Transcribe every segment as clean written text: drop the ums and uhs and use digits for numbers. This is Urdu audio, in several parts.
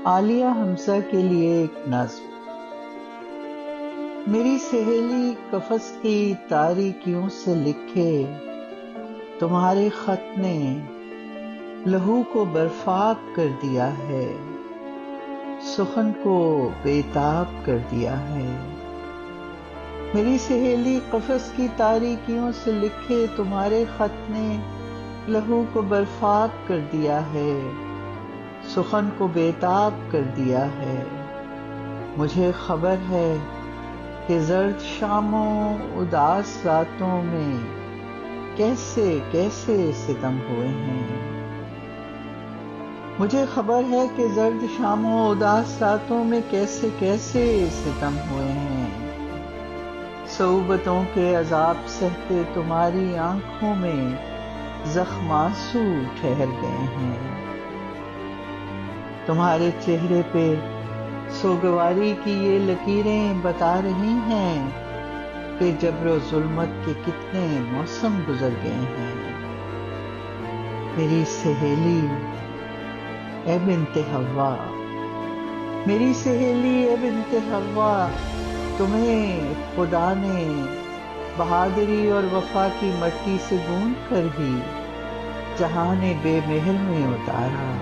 عالیہ حمزہ کے لیے ایک نظم۔ میری سہیلی قفس کی تاریکیوں سے لکھے تمہارے خط نے لہو کو برفاب کر دیا ہے، سخن کو بےتاب کر دیا ہے۔ میری سہیلی قفس کی تاریکیوں سے لکھے تمہارے خط نے لہو کو برفاب کر دیا ہے، سخن کو بےتاب کر دیا ہے۔ مجھے خبر ہے کہ زرد شاموں اداس راتوں میں کیسے کیسے ستم ہوئے ہیں۔ مجھے خبر ہے کہ زرد شاموں اداس راتوں میں کیسے کیسے ستم ہوئے ہیں۔ صعوبتوں کے عذاب سہتے تمہاری آنکھوں میں زخم آنسو ٹھہر گئے ہیں۔ تمہارے چہرے پہ سوگواری کی یہ لکیریں بتا رہی ہیں کہ جبر و ظلمت کے کتنے موسم گزر گئے ہیں۔ میری سہیلی اے بنت حوا، میری سہیلی اے بنت حوا، تمہیں خدا نے بہادری اور وفا کی مٹی سے گوندھ کر ہی جہان بے مہر میں اتارا۔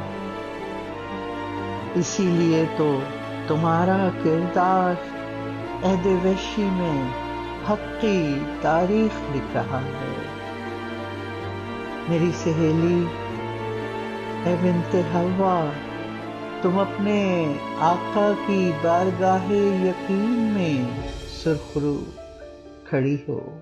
اسی لیے تو تمہارا کردار عہد وحشی میں حق کی تاریخ لکھ رہا ہے۔ میری سہیلی اے بنت حوا، تم اپنے آقا کی بارگاہ یقین میں سرخرو کھڑی ہو۔